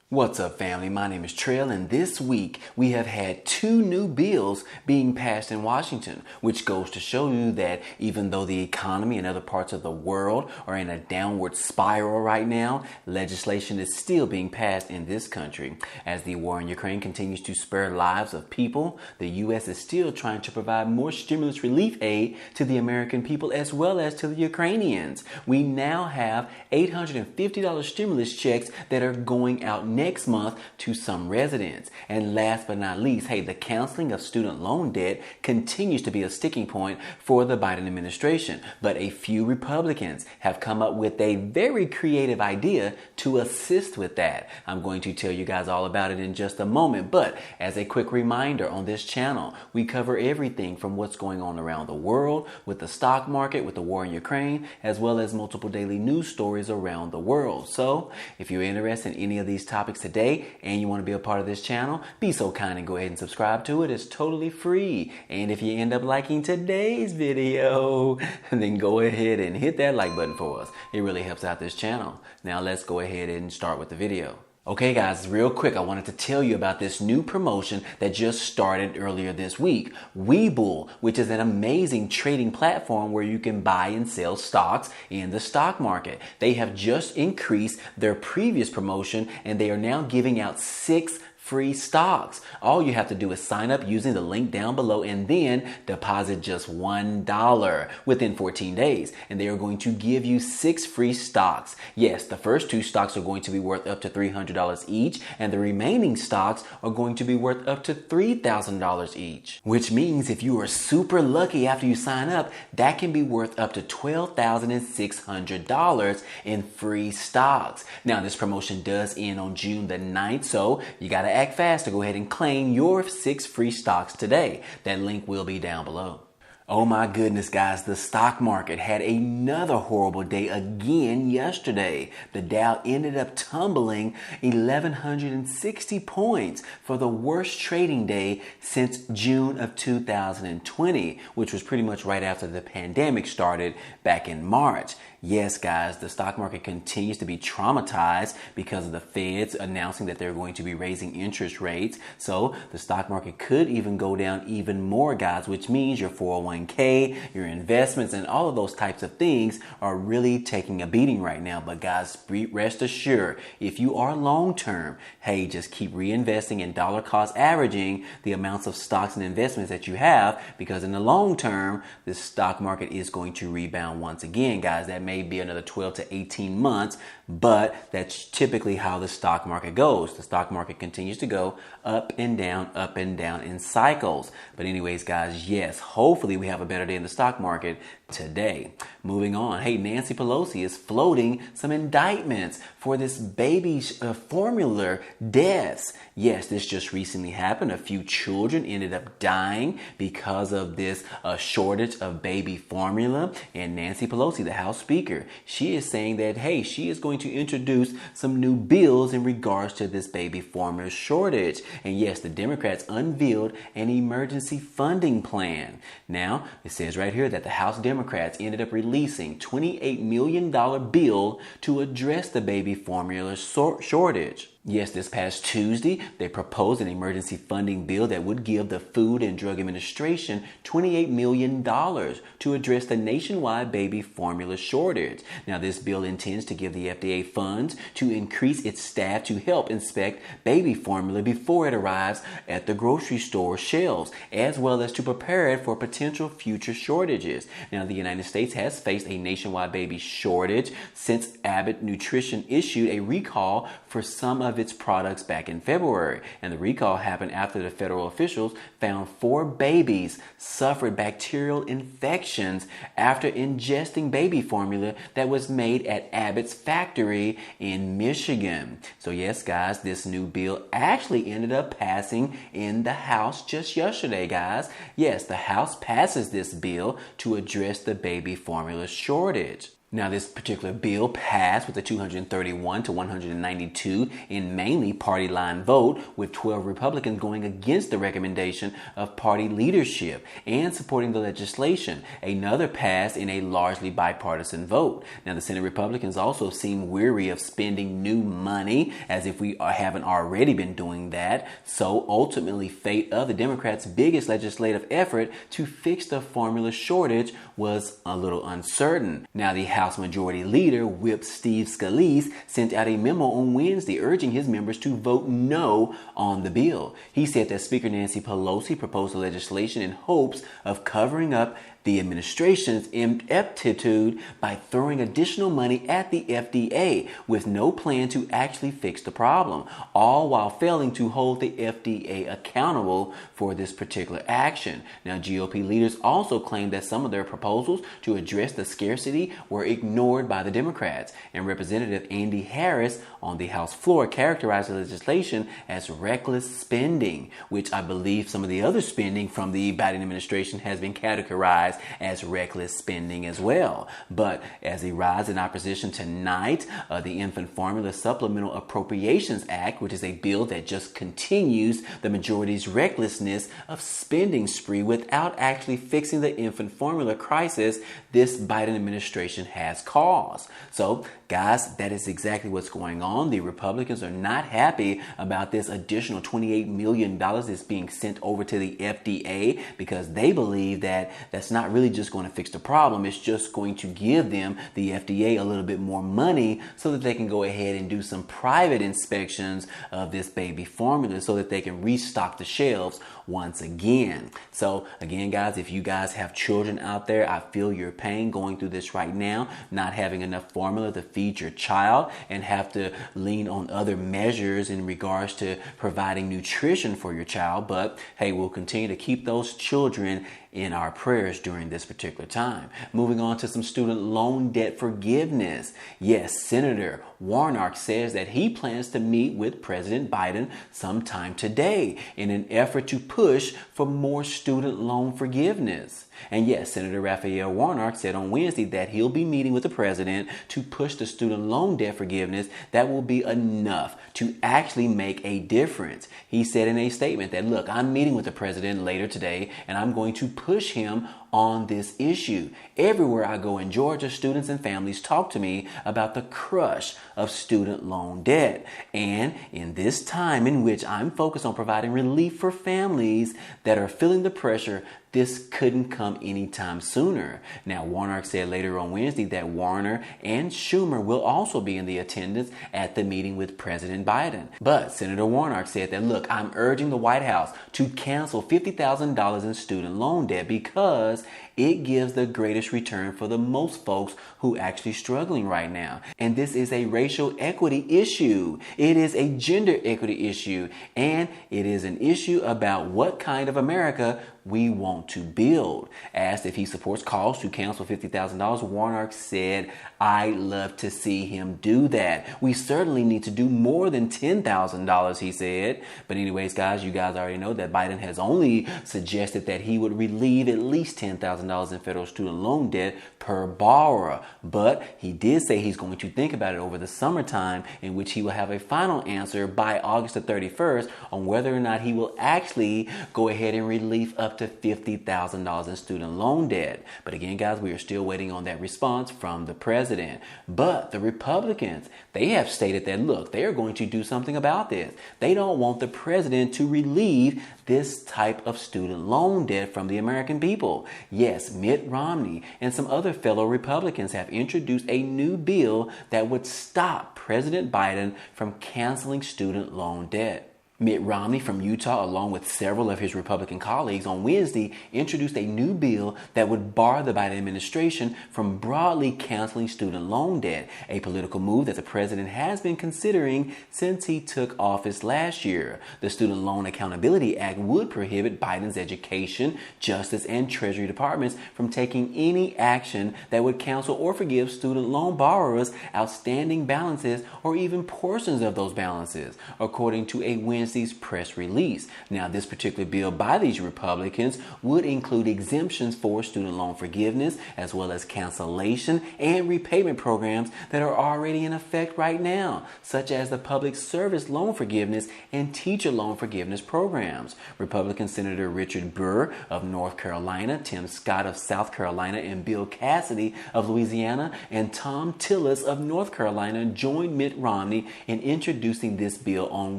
What's up, family? My name is Trail, and this week we have had two new bills being passed in Washington, which goes to show you that even though the economy and other parts of the world are in a downward spiral right now, legislation is still being passed in this country. As the war in Ukraine continues to spare lives of people, the U.S. is still trying to provide more stimulus relief aid to the American people as well as to the Ukrainians. We now have $850 stimulus checks that are going out next month to some residents. And last but not least, the canceling of student loan debt continues to be a sticking point for the Biden administration. But a few Republicans have come up with a very creative idea to assist with that. I'm going to tell you guys all about it in just a moment. But as a quick reminder, on this channel, we cover everything from what's going on around the world with the stock market, with the war in Ukraine, as well as multiple daily news stories around the world. So if you're interested in any of these topics today and you want to be a part of this channel, be so kind and go ahead and subscribe to it. It's totally free. And if you end up liking today's video, then go ahead and hit that like button for us. It really helps out this channel. Now let's go ahead and start with the video. Okay guys, real quick, I wanted to tell you about this new promotion that just started earlier this week. Webull, which is an amazing trading platform where you can buy and sell stocks in the stock market. They have just increased their previous promotion and they are now giving out 6 free stocks. All you have to do is sign up using the link down below and then deposit just $1 within 14 days. And they are going to give you 6 free stocks. Yes, the first 2 stocks are going to be worth up to $300 each, and the remaining stocks are going to be worth up to $3,000 each. Which means if you are super lucky after you sign up, that can be worth up to $12,600 in free stocks. Now, this promotion does end on June the 9th, so you gotta act fast to go ahead and claim your 6 free stocks today. That link will be down below. Oh my goodness, guys, the stock market had another horrible day again yesterday. The Dow ended up tumbling 1,160 points for the worst trading day since June of 2020, which was pretty much right after the pandemic started back in March. Yes, guys, the stock market continues to be traumatized because of the Feds announcing that they're going to be raising interest rates. So the stock market could even go down even more, guys, which means your 401k, your investments, and all of those types of things are really taking a beating right now. But guys, rest assured, if you are long-term, just keep reinvesting and dollar cost averaging the amounts of stocks and investments that you have, because in the long term, the stock market is going to rebound once again, guys. That may be another 12 to 18 months, but that's typically how the stock market goes. The stock market continues to go up and down in cycles. But anyways, guys, yes, hopefully we have a better day in the stock market today. Moving on. Nancy Pelosi is floating some indictments for this baby formula deaths. Yes, this just recently happened. A few children ended up dying because of this shortage of baby formula. And Nancy Pelosi, the House Speaker, she is saying that, she is going to introduce some new bills in regards to this baby formula shortage. And yes, the Democrats unveiled an emergency funding plan. Now, it says right here that the House Democrats ended up releasing $28 million bill to address the baby formula shortage. Yes, this past Tuesday, they proposed an emergency funding bill that would give the Food and Drug Administration $28 million to address the nationwide baby formula shortage. Now, this bill intends to give the FDA funds to increase its staff to help inspect baby formula before it arrives at the grocery store shelves, as well as to prepare it for potential future shortages. Now, the United States has faced a nationwide baby shortage since Abbott Nutrition issued a recall for some of its products back in February. And the recall happened after the federal officials found 4 babies suffered bacterial infections after ingesting baby formula that was made at Abbott's factory in Michigan. So yes, guys, this new bill actually ended up passing in the House just yesterday, guys. Yes, the House passes this bill to address the baby formula shortage. Now, this particular bill passed with a 231 to 192 in mainly party line vote, with 12 Republicans going against the recommendation of party leadership and supporting the legislation. Another passed in a largely bipartisan vote. Now, the Senate Republicans also seem weary of spending new money, as if we haven't already been doing that. So, ultimately, fate of the Democrats' biggest legislative effort to fix the formula shortage was a little uncertain. Now, the House Majority Leader, Whip Steve Scalise, sent out a memo on Wednesday urging his members to vote no on the bill. He said that Speaker Nancy Pelosi proposed the legislation in hopes of covering up the administration's ineptitude by throwing additional money at the FDA with no plan to actually fix the problem, all while failing to hold the FDA accountable for this particular action. Now, GOP leaders also claimed that some of their proposals to address the scarcity were ignored by the Democrats, and Representative Andy Harris on the House floor characterized the legislation as reckless spending, which I believe some of the other spending from the Biden administration has been categorized as reckless spending as well. But as he rides in opposition tonight, the Infant Formula Supplemental Appropriations Act, which is a bill that just continues the majority's recklessness of spending spree without actually fixing the infant formula crisis this Biden administration has caused. So, guys, that is exactly what's going on. The Republicans are not happy about this additional $28 million that's being sent over to the FDA, because they believe that that's not really just going to fix the problem. It's just going to give them, the FDA, a little bit more money so that they can go ahead and do some private inspections of this baby formula so that they can restock the shelves once again. So again, guys, if you guys have children out there, I feel your pain going through this right now, not having enough formula to feed your child and have to lean on other measures in regards to providing nutrition for your child. But hey, we'll continue to keep those children in our prayers during this particular time. Moving on to some student loan debt forgiveness. Yes, Senator Warnock says that he plans to meet with President Biden sometime today in an effort to push for more student loan forgiveness. And yes, Senator Raphael Warnock said on Wednesday that he'll be meeting with the president to push the student loan debt forgiveness that will be enough to actually make a difference. He said in a statement that, look, I'm meeting with the president later today and I'm going to push him on this issue. Everywhere I go in Georgia, students and families talk to me about the crush of student loan debt. And in this time in which I'm focused on providing relief for families that are feeling the pressure, this couldn't come anytime sooner. Now, Warnock said later on Wednesday that Warner and Schumer will also be in the attendance at the meeting with President Biden. But Senator Warnock said that, look, I'm urging the White House to cancel $50,000 in student loan debt because it gives the greatest return for the most folks who actually struggling right now. And this is a racial equity issue. It is a gender equity issue. And it is an issue about what kind of America we want to build. Asked if he supports calls to cancel $50,000, Warnock said, I'd love to see him do that. We certainly need to do more than $10,000, he said. But anyways, guys, you guys already know that Biden has only suggested that he would relieve at least $10,000 in federal student loan debt per borrower. But he did say he's going to think about it over the summertime, in which he will have a final answer by August the 31st on whether or not he will actually go ahead and relieve up to $50,000 in student loan debt. But again, guys, we are still waiting on that response from the president. But the Republicans, they have stated that, look, they are going to do something about this. They don't want the president to relieve this type of student loan debt from the American people. Yes, Mitt Romney and some other fellow Republicans have introduced a new bill that would stop President Biden from canceling student loan debt. Mitt Romney from Utah, along with several of his Republican colleagues, on Wednesday introduced a new bill that would bar the Biden administration from broadly canceling student loan debt, a political move that the president has been considering since he took office last year. The Student Loan Accountability Act would prohibit Biden's education, justice, and Treasury departments from taking any action that would cancel or forgive student loan borrowers outstanding balances or even portions of those balances, according to a Wednesday Wednesday's press release. Now, this particular bill by these Republicans would include exemptions for student loan forgiveness, as well as cancellation and repayment programs that are already in effect right now, such as the public service loan forgiveness and teacher loan forgiveness programs. Republican Senator Richard Burr of North Carolina, Tim Scott of South Carolina, and Bill Cassidy of Louisiana, and Tom Tillis of North Carolina joined Mitt Romney in introducing this bill on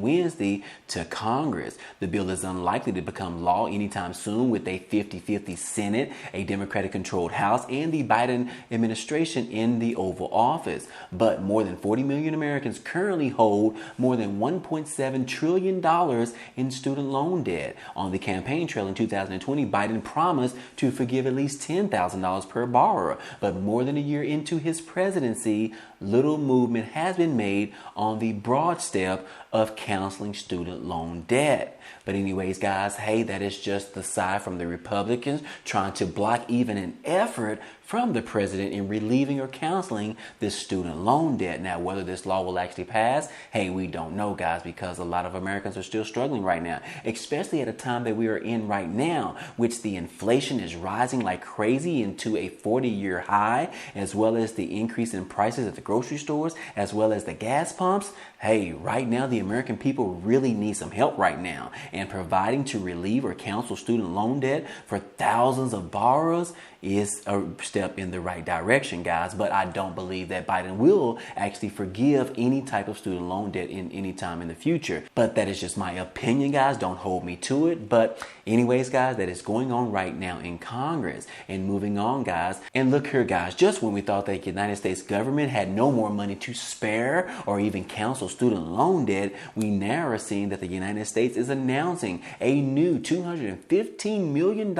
Wednesday to Congress. The bill is unlikely to become law anytime soon, with a 50-50 Senate, a Democratic-controlled House, and the Biden administration in the Oval Office. But more than 40 million Americans currently hold more than $1.7 trillion in student loan debt. On the campaign trail in 2020, Biden promised to forgive at least $10,000 per borrower. But more than a year into his presidency, little movement has been made on the broad step of canceling student loan debt. But anyways, guys, hey, that is just the side from the Republicans trying to block even an effort from the president in relieving or canceling this student loan debt. Now, whether this law will actually pass, hey, we don't know, guys, because a lot of Americans are still struggling right now, especially at a time that we are in right now, which the inflation is rising like crazy into a 40-year high, as well as the increase in prices at the grocery stores, as well as the gas pumps. Hey, right now, the American people really need some help right now, and providing to relieve or cancel student loan debt for thousands of borrowers is a step in the right direction, guys. But I don't believe that Biden will actually forgive any type of student loan debt in any time in the future. But that is just my opinion, guys. Don't hold me to it. But anyways, guys, that is going on right now in Congress. And moving on, guys. And look here, guys, just when we thought that the United States government had no more money to spare or even cancel student loan debt, we now are seeing that the United States is announcing a new $215 million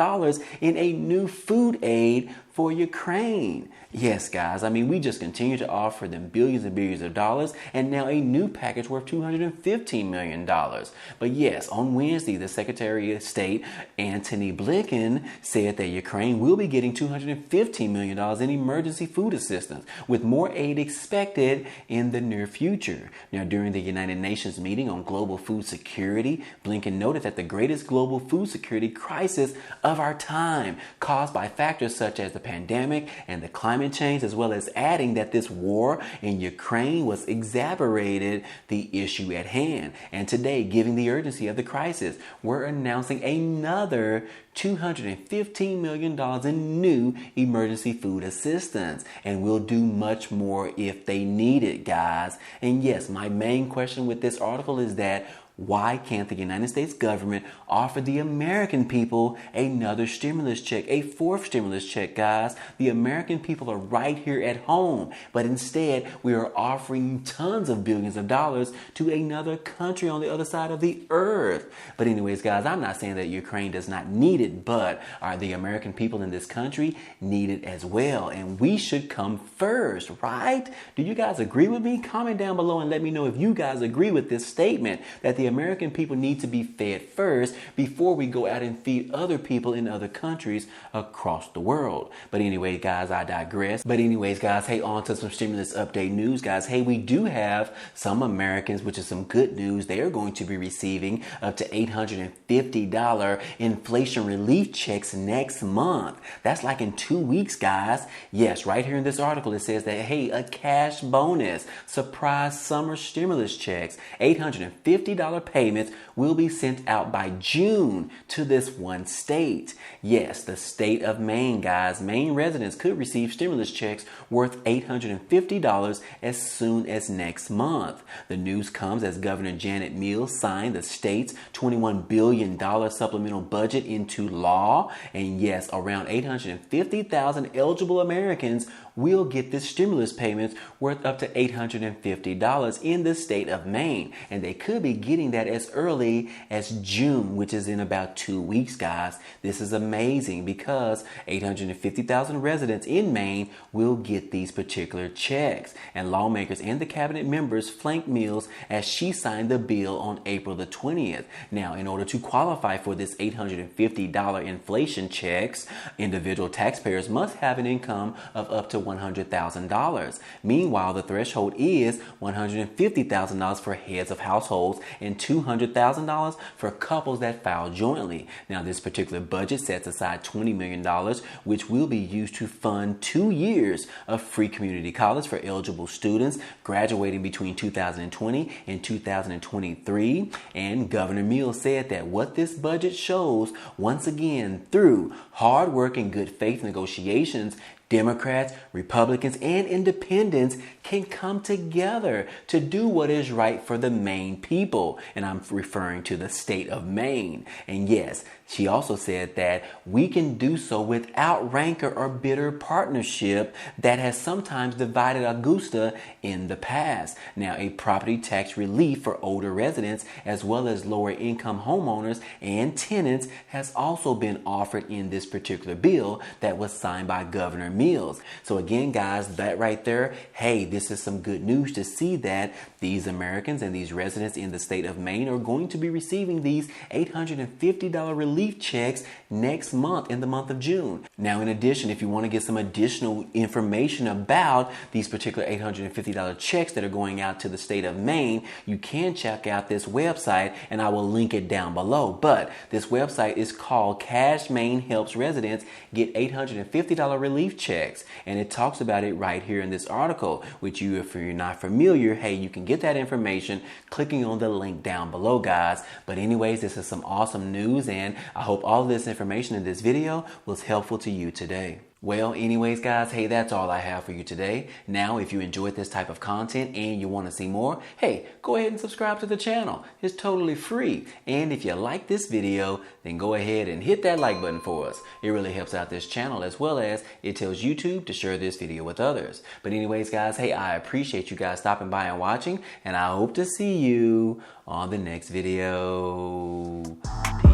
in a new food aid for Ukraine. Yes, guys, I mean, we just continue to offer them billions and billions of dollars, and now a new package worth $215 million. But yes, on Wednesday, the Secretary of State, Antony Blinken, said that Ukraine will be getting $215 million in emergency food assistance, with more aid expected in the near future. Now, during the United Nations meeting on global food security, Blinken noted that the greatest global food security crisis of our time, caused by factors such as the pandemic and the climate change, as well as adding that this war in Ukraine was exacerbated the issue at hand. And today, given the urgency of the crisis, we're announcing another $215 million in new emergency food assistance. And we'll do much more if they need it, guys. And yes, my main question with this article is that why can't the United States government offer the American people another stimulus check, a fourth stimulus check, guys? The American people are right here at home, but instead we are offering tons of billions of dollars to another country on the other side of the earth. But anyways, guys, I'm not saying that Ukraine does not need it, but the American people in this country need it as well, and we should come first, right? Do you guys agree with me? Comment down below and let me know if you guys agree with this statement that the American people need to be fed first before we go out and feed other people in other countries across the world. But anyway, guys, I digress. But anyways, guys, hey, on to some stimulus update news, guys. Hey, we do have some Americans, which is some good news. They are going to be receiving up to $850 inflation relief checks next month. That's like in 2 weeks, guys. Yes, right here in this article, it says that, hey, a cash bonus, surprise summer stimulus checks, $850 payments will be sent out by June to this one state. Yes, the state of Maine, guys. Maine residents could receive stimulus checks worth $850 as soon as next month. The news comes as Governor Janet Mills signed the state's $21 billion supplemental budget into law. And yes, around 850,000 eligible Americans will get this stimulus payments worth up to $850 in the state of Maine. And they could be getting that as early as June, which is in about 2 weeks, guys. This is amazing because 850,000 residents in Maine will get these particular checks. And lawmakers and the cabinet members flanked Mills as she signed the bill on April the 20th. Now, in order to qualify for this $850 inflation checks, individual taxpayers must have an income of up to $100,000. Meanwhile, the threshold is $150,000 for heads of households and $200,000 for couples that file jointly. Now, this particular budget sets aside $20 million, which will be used to fund 2 years of free community college for eligible students graduating between 2020 and 2023. And Governor Mills said that what this budget shows, once again, through hard work and good faith negotiations, Democrats, Republicans, and independents can come together to do what is right for the Maine people. And I'm referring to the state of Maine. And yes, she also said that we can do so without rancor or bitter partnership that has sometimes divided Augusta in the past. Now, a property tax relief for older residents as well as lower income homeowners and tenants has also been offered in this particular bill that was signed by Governor Mills. So again, guys, that right there, hey, this is some good news to see that these Americans and these residents in the state of Maine are going to be receiving these $850 relief checks next month, in the month of June. Now, in addition, if you want to get some additional information about these particular $850 checks that are going out to the state of Maine, you can check out this website, and I will link it down below. But this website is called Cash Maine Helps Residents Get $850 Relief Checks, and it talks about it right here in this article, which you, if you're not familiar, hey, you can get that information clicking on the link down below, guys. But anyways, this is some awesome news, and I hope all of this information in this video was helpful to you today. Well, anyways, guys, hey, that's all I have for you today. Now, if you enjoyed this type of content and you want to see more, hey, go ahead and subscribe to the channel. It's totally free. And if you like this video, then go ahead and hit that like button for us. It really helps out this channel, as well as it tells YouTube to share this video with others. But anyways, guys, hey, I appreciate you guys stopping by and watching, and I hope to see you on the next video. Peace.